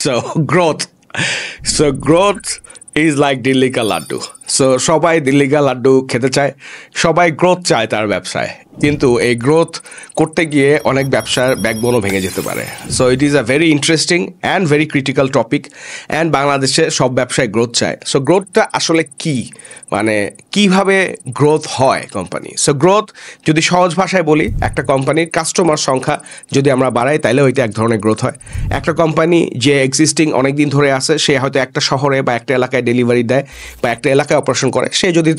So growth. So growth is like Delhi কা laddu. So সবাই দিল্লি কা লাড্ডু খেতে চায়, সবাই গ্রোথ চায় তার ব্যবসায়, কিন্তু এই গ্রোথ করতে গিয়ে অনেক ব্যবসার ব্যাকবোনও ভেঙে যেতে পারে। So it is a very interesting and very critical topic, and বাংলাদেশে সব ব্যবসায় গ্রোথ চায়। সো গ্রোথটা আসলে কি, মানে কিভাবে গ্রোথ হয় কোম্পানি? সো গ্রোথ যদি সহজ ভাষায় বলি, একটা কোম্পানির কাস্টমার সংখ্যা যদি আমরা বাড়াই তাহলে ওইটা এক ধরনের গ্রোথ হয়। একটা কোম্পানি যে এক্সিস্টিং অনেক দিন ধরে আছে, সে হয়তো একটা শহরে বা একটা এলাকায় ডেলিভারি দেয় বা একটা এলাকায় অপারেশন করে, সে যদি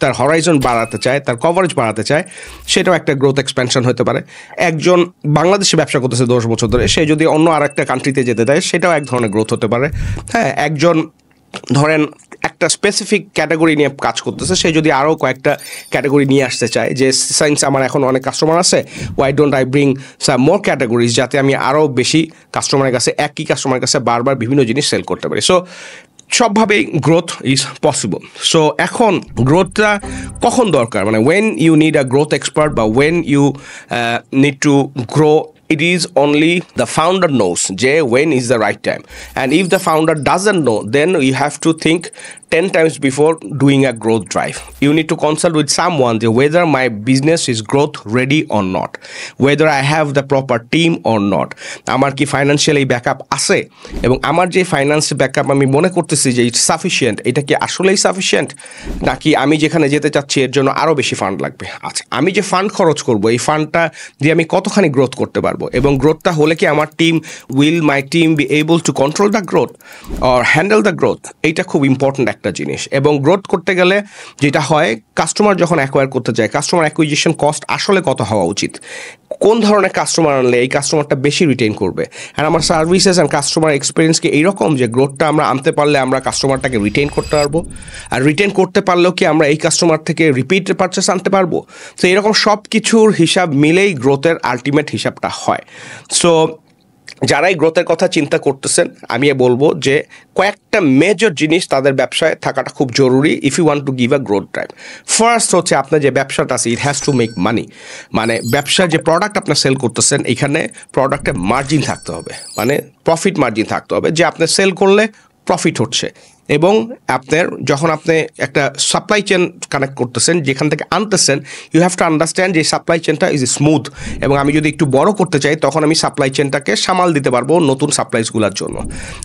তার হরাইজন বাড়াতে চায়, তার কভারেজ বাড়াতে চায়, সেটাও একটা গ্রোথ এক্সপেনশন হতে পারে। একজন বাংলাদেশে ব্যবসা করতেছে 10 বছর ধরে, সে যদি অন্য আর একটা কান্ট্রিতে যেতে দেয়, সেটাও এক ধরনের গ্রোথ হতে পারে। হ্যাঁ, একজন ধরেন একটা স্পেসিফিক ক্যাটাগরি নিয়ে কাজ করতেছে, সে যদি আরও কয়েকটা ক্যাটাগরি নিয়ে আসতে চায়, যে সায়েন্স আমার এখন অনেক কাস্টমার আছে, why don't I bring some more categories, যাতে আমি আরও বেশি কাস্টমারের কাছে, একই কাস্টমারের কাছে বারবার বিভিন্ন জিনিস সেল করতে পারি। সো সবভাবেই গ্রোথ ইজ পসিবল। সো এখন গ্রোথটা কখন দরকার, মানে when you need a growth expert বা when you need to grow, it is only the founder knows যে when is the right time, and if the founder doesn't know, then you have to think 10 times before doing a growth drive. You need to consult with someone whether my business is growth ready or not, whether I have the proper team or not, আমার কি financially backup আছে, এবং আমার যে finance backup আমি মনে করতেছি যে ইটস সাফিসিয়েন্ট, এটা কি আসলেই সাফিসিয়েন্ট, নাকি আমি যেখানে যেতে চাচ্ছি এর জন্য আরও বেশি ফান্ড লাগবে। আচ্ছা, আমি যে ফান্ড খরচ করব, এই ফান্ডটা দিয়ে আমি কতখানি গ্রোথ করতে পারবো, এবং গ্রোথটা হলে কি আমার my team be able to control the growth or handle the growth. এইটা খুব ইম্পর্ট্যান্ট একটা জিনিস। এবং গ্রোথ করতে গেলে যেটা হয়, কাস্টমার যখন অ্যাকোয়ার করতে চায়, কাস্টমার অ্যাকুইজিশন কস্ট আসলে কত হওয়া উচিত, কোন ধরনের কাস্টমার আনলে এই কাস্টমারটা বেশি রিটেন করবে, আর আমার সার্ভিসেস অ্যান্ড কাস্টমার এক্সপিরিয়েন্স কি এইরকম যে গ্রোথটা আমরা আনতে পারলে আমরা কাস্টমারটাকে রিটেন করতে পারবো, আর রিটেন করতে পারলেও কি আমরা এই কাস্টমার থেকে রিপিট পারচেস আনতে পারবো। তো এরকম সব কিছুর হিসাব মিলেই গ্রোথের আলটিমেট হিসাবটা হয়। সো যারাই গ্রোথের কথা চিন্তা করতেছেন, আমি বলবো যে কয়েকটা মেজর জিনিস তাদের ব্যবসায় থাকাটা খুব জরুরি if you want to give a growth drive. First হচ্ছে আপনার যে ব্যবসাটা আছে, it has to make money, মানে ব্যবসার যে প্রোডাক্ট আপনার সেল করতেছেন, এখানে প্রোডাক্টে মার্জিন থাকতে হবে, মানে প্রফিট মার্জিন থাকতে হবে, যে আপনি সেল করলে প্রফিট হচ্ছে। এবং আপনার যখন আপনি একটা সাপ্লাই চেন কানেক্ট করতেছেন, যেখান থেকে আনতেছেন, ইউ হ্যাভ টু আন্ডারস্ট্যান্ড যে সাপ্লাই চেনটা ইজ স্মুথ, এবং আমি যদি একটু বড় করতে চাই তখন আমি সাপ্লাই চেনটাকে সামাল দিতে পারবো নতুন সাপ্লাইসগুলোর জন্য।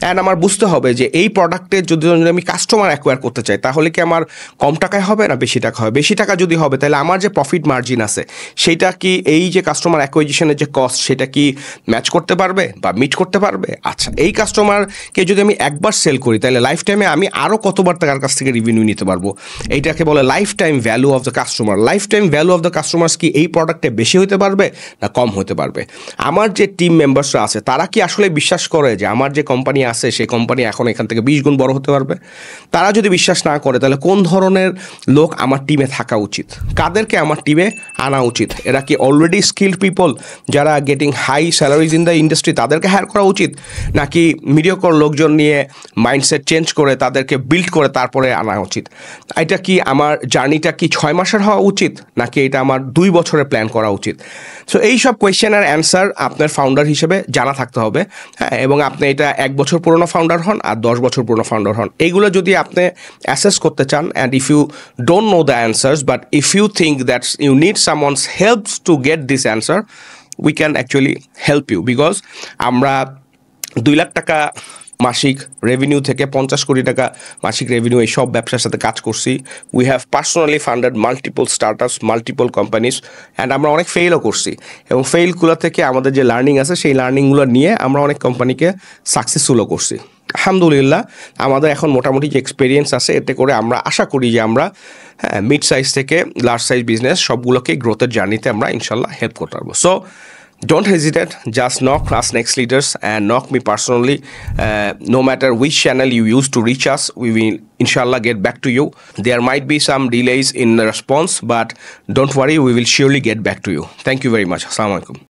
অ্যান্ড আমার বুঝতে হবে যে এই প্রোডাক্টে যদি আমি কাস্টমার অ্যাকোয়ার করতে চাই, তাহলে কি আমার কম টাকায় হবে না বেশি টাকা হবে? বেশি টাকা যদি হবে, তাহলে আমার যে প্রফিট মার্জিন আছে সেইটা কি এই যে কাস্টমার অ্যাকুইজিশনের যে কস্ট, সেটা কি ম্যাচ করতে পারবে বা মিট করতে পারবে? আচ্ছা, এই কাস্টমারকে যদি আমি একবার সেল করি, তাহলে লাইফ টাইমে আমি আরও কতবার তার কাছ থেকে রিভিনিউ নিতে পারবো? এইটাকে বলে life time value of the customer. Life time value of the customers কি এই প্রোডাক্টে বেশি হতে পারবে না কম হতে পারবে? আমার যে টিম মেম্বার্সরা আছে, তারা কি আসলে বিশ্বাস করে যে আমার যে কোম্পানি আছে সেই কোম্পানি এখন এখান থেকে 20 গুণ বড় হতে পারবে? তারা যদি বিশ্বাস না করে, তাহলে কোন ধরনের লোক আমার টিমে থাকা উচিত, কাদেরকে আমার টিমে আনা উচিত? এরা কি অলরেডি স্কিল্ড পিপল যারা getting high salaries in the industry, তাদেরকে হায়ার করা উচিত, নাকি মিডিওকর লোকজন নিয়ে মাইন্ডসেট চেঞ্জ করে তাদেরকে বিল্ড করে তারপরে আনা উচিত? এটা কি আমার জার্নিটা কি 6 মাসের হওয়া উচিত, নাকি এটা আমার 2 বছরের প্ল্যান করা উচিত? সো এইসব কোয়েশ্চেনের অ্যান্সার আপনার ফাউন্ডার হিসেবে জানা থাকতে হবে। হ্যাঁ, এবং আপনি এটা 1 বছর পুরনো ফাউন্ডার হন আর 10 বছর পুরনো ফাউন্ডার হন, এইগুলো যদি আপনি অ্যাসেস করতে চান, and if you don't know the answers but if you think that you need someone's helps to get this answer, we can actually help you. Because আমরা 2 লাখ টাকা মাসিক রেভিনিউ থেকে 50 কোটি টাকা মাসিক রেভিনিউ এই সব ব্যবসার সাথে কাজ করছি। We have personally funded multiple startups, multiple companies, and আমরা অনেক ফেলও করছি, এবং ফেলগুলো থেকে আমাদের যে লার্নিং আছে সেই লার্নিংগুলো নিয়ে আমরা অনেক কোম্পানিকে সাকসেসফুলও করছি। আলহামদুলিল্লাহ, আমাদের এখন মোটামুটি যে এক্সপিরিয়েন্স আছে, এতে করে আমরা আশা করি যে আমরা মিড সাইজ থেকে লার্জ সাইজ বিজনেস সবগুলোকে গ্রোথের জার্নিতে আমরা ইনশাল্লাহ হেল্প করতে পারবো। So don't hesitate, just knock us Next Leaders and knock me personally. No matter which channel you use to reach us, we will inshallah get back to you. There might be some delays in the response, but don't worry, we will surely get back to you. Thank you very much. Assalamu alaikum.